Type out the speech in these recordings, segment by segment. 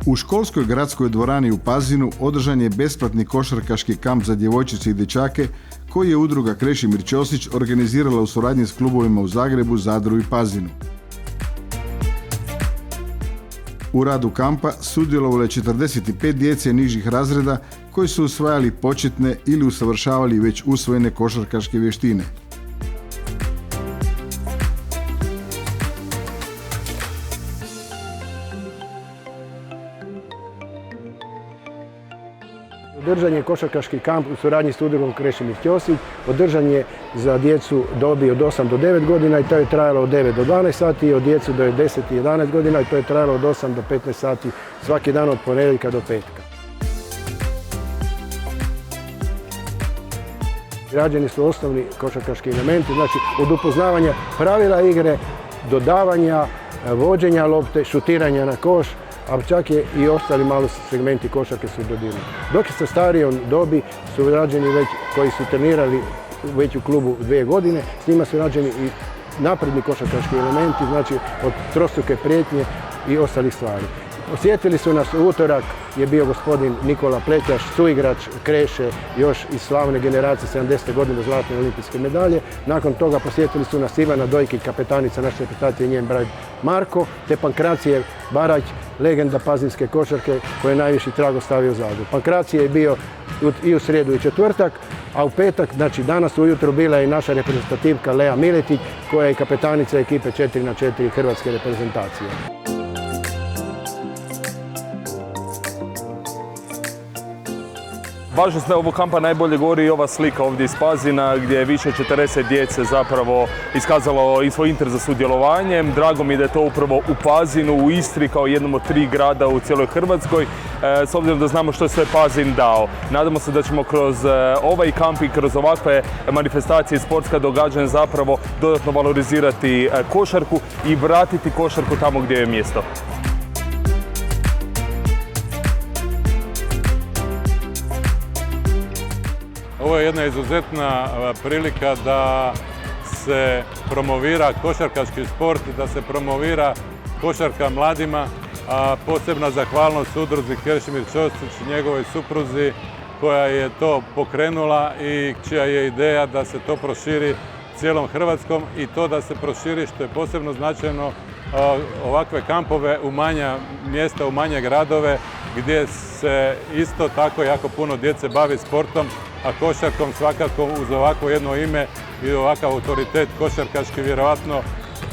U školskoj gradskoj dvorani u Pazinu održan je besplatni košarkaški kamp za djevojčice i dječake koji je udruga Krešimir Ćosić organizirala u suradnji s klubovima u Zagrebu, Zadru i Pazinu. U radu kampa sudjelovalo je 45 djece nižih razreda koji su usvajali početne ili usavršavali već usvojene košarkaške vještine. Održan je košarkaški kamp u suradnji s udrugom Krešimir Ćosić. Održan je za djecu dobi od 8 do 9 godina i to je trajalo od 9 do 12 sati, i od djecu do 10 i 11 godina i to je trajalo od 8 do 15 sati svaki dan od ponedjeljka do petka. Građeni su osnovni košarkaški elementi, znači od upoznavanja pravila igre, dodavanja, vođenja lopte, šutiranja na koš, a čak je i ostali malo segmenti košarke su dodirnuti. Dok je sa starijom dobi su rađeni već koji su trenirali već u klubu 2 godine, s njima su rađeni i napredni košarkaški elementi, znači od trostruke prijetnje i ostalih stvari. Posjetili su nas u utorak, je bio gospodin Nikola Plećaš, suigrač Kreše, još iz slavne generacije 70. godine zlatne olimpijske medalje. Nakon toga posjetili su nas Ivana Dojkić, kapetanica naše reprezentacije i njen brat Marko, te Pankracije Barać, legenda pazinske košarke koji je najviši trag ostavio u Zadru. Pankracije je bio i u srijedu i četvrtak, a u petak, znači danas ujutro, bila je i naša reprezentativka Lea Miletić koja je kapetanica ekipe 4x4 hrvatske reprezentacije. Važnost ovog kampa najbolje govori i ova slika ovdje iz Pazina gdje je više od 40 djece zapravo iskazalo i svoj interes za sudjelovanjem. Drago mi je da je to upravo u Pazinu, u Istri, kao jednom od 3 grada u cijeloj Hrvatskoj, s obzirom da znamo što je sve Pazin dao. Nadamo se da ćemo kroz ovaj kamp i kroz ovakve manifestacije i sportska događanja zapravo dodatno valorizirati košarku i vratiti košarku tamo gdje je mjesto. Ovo je jedna izuzetna prilika da se promovira košarkaški sport, da se promovira košarka mladima, a posebna zahvalnost udruzi Krešimir Ćosić i njegovoj supruzi koja je to pokrenula i čija je ideja da se to proširi cijelom Hrvatskom i to da se proširi, što je posebno značajno, ovakve kampove u manja mjesta, u manje gradove gdje se isto tako jako puno djece bavi sportom, a košarkom svakako uz ovako jedno ime i ovakav autoritet košarkaški vjerojatno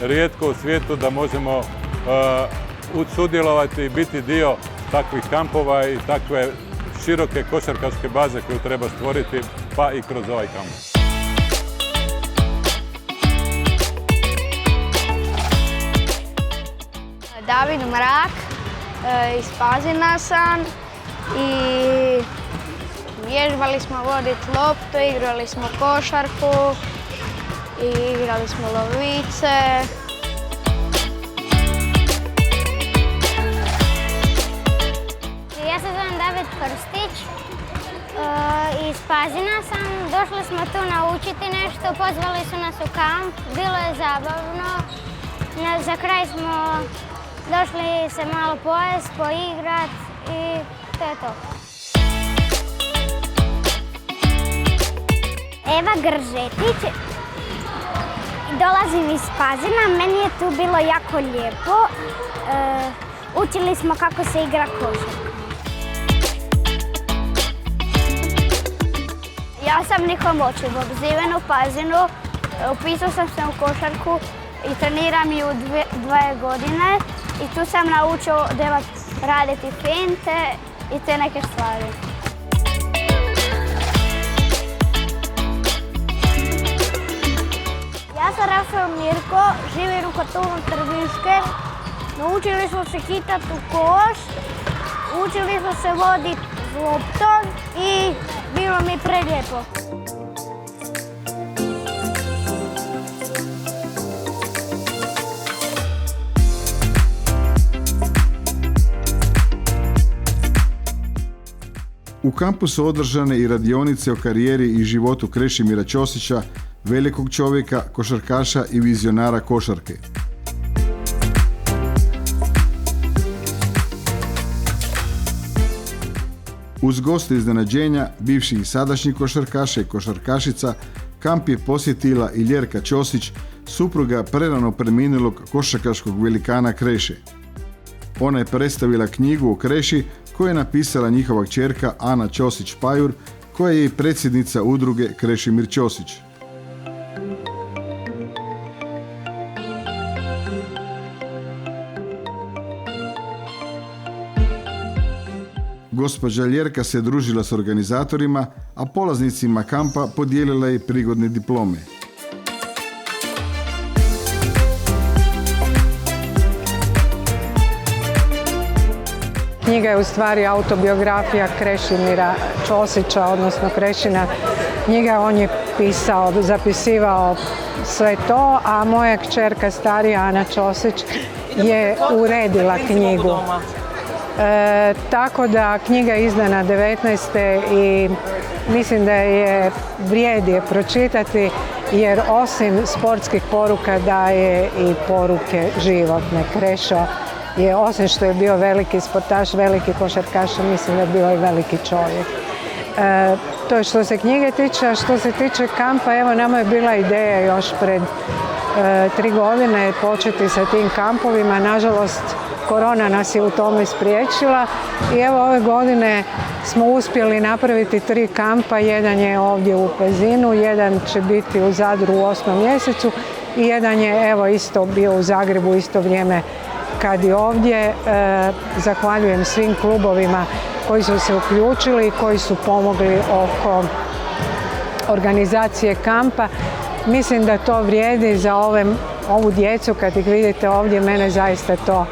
rijetko u svijetu da možemo sudjelovati i biti dio takvih kampova i takve široke košarkaške baze koju treba stvoriti, pa i kroz ovaj kamp. David Mrak, iz Pazina sam i vježbali smo voditi loptu, igrali smo košarku, igrali smo lovice. Ja se zovem David Krstić, iz Pazina sam. Došli smo tu naučiti nešto, pozvali su nas u kamp, bilo je zabavno. Za kraj smo došli se malo pojest, poigrat i to je to. Eva Gržetić, dolazim iz Pazina, meni je tu bilo jako lijepo. Učili smo kako se igra košarka. Ja sam Niko Močibog, živim u Pazinu, upisao sam se u košarku i treniram ju 2 godine i tu sam naučio raditi finte i te neke stvari. Ja sam Rafael Mirko, živim u Katonu Trvinske. Naučili smo se hitati u koš, učili smo se voditi loptom i bilo mi prelijepo. U kampu su održane i radionice o karijeri i životu Krešimira Ćosića, velikog čovjeka, košarkaša i vizionara košarke. Uz goste iznenađenja, bivših i sadašnjih košarkaša i košarkašica, kamp je posjetila i Ljerka Ćosić, supruga prerano preminulog košarkaškog velikana Kreše. Ona je predstavila knjigu o Kreši koju je napisala njihova kćerka Ana Ćosić-Pajur, koja je i predsjednica udruge Krešimir Ćosić. Gospođa Ljerka se družila s organizatorima, a polaznicima kampa podijelila je prigodne diplome. Knjiga je u stvari autobiografija Krešimira Ćosića, odnosno Krešina knjiga. On je pisao, zapisivao sve to, a moja kćerka starija Ana Ćosić je uredila knjigu. Tako da knjiga je izdana 19. i mislim da je vrijedi je pročitati, jer osim sportskih poruka daje i poruke životne. Krešo je, osim što je bio veliki sportaš, veliki košarkaš, mislim da je bio i veliki čovjek. To je što se knjige tiče, a što se tiče kampa, evo nama je bila ideja još pred 3 godine početi sa tim kampovima. Nažalost, korona nas je u tome spriječila i evo ove godine smo uspjeli napraviti 3 kampa. Jedan je ovdje u Pazinu, jedan će biti u Zadru u 8. mjesecu i jedan je evo isto bio u Zagrebu u isto vrijeme kad i ovdje. Zahvaljujem svim klubovima koji su se uključili i koji su pomogli oko organizacije kampa. Mislim da to vrijedi za ovu djecu, kad ih vidite ovdje, mene zaista to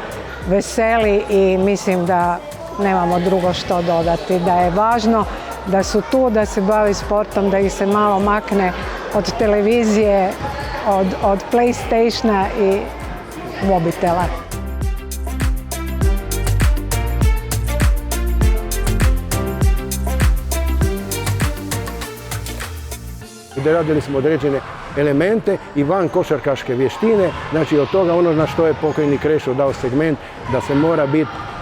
veseli i mislim da nemamo drugo što dodati. Da je važno da su tu, da se bavi sportom, da ih se malo makne od televizije, od PlayStationa i mobitela. Radili smo određene elemente i van košarkaške vještine, znači od toga ono na što je pokojni Krešo dao segment, da se mora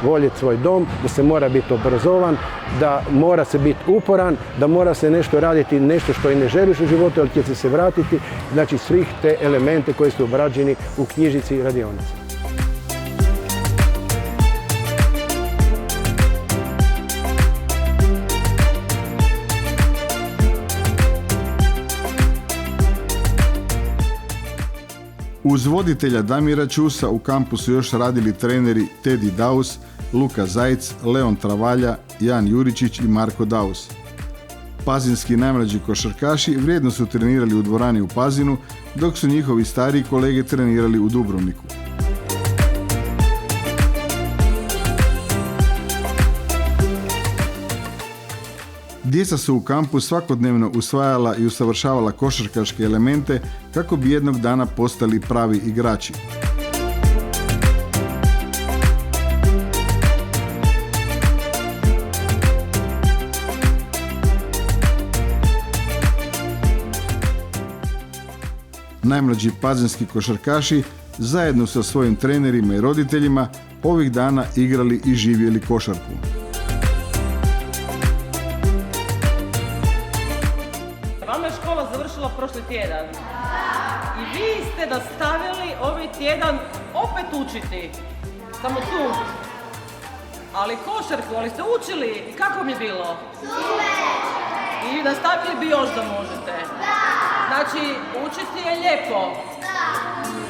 voljeti svoj dom, da se mora biti obrazovan, da mora se biti uporan, da mora se nešto raditi, nešto što i ne želiš u životu, ali će se vratiti, znači svih te elemente koji su obrađeni u knjižici i radionici. Uz voditelja Damira Ćusa u kampu su još radili treneri Tedi Daus, Luka Zajc, Leon Travalja, Jan Juričić i Marko Daus. Pazinski najmlađi košarkaši vrijedno su trenirali u dvorani u Pazinu, dok su njihovi stariji kolege trenirali u Dubrovniku. Djeca su u kampu svakodnevno usvajala i usavršavala košarkaške elemente kako bi jednog dana postali pravi igrači. Najmlađi pazinski košarkaši zajedno sa svojim trenerima i roditeljima ovih dana igrali i živjeli košarku. Vama je škola završila prošli tjedan i vi ste nastavili ovaj tjedan opet učiti, samo tu. Ali košarku, ali ste učili i kako vam je bilo? Super! I nastavili bi još da možete? Da! Znači, učiti je lijepo. Da!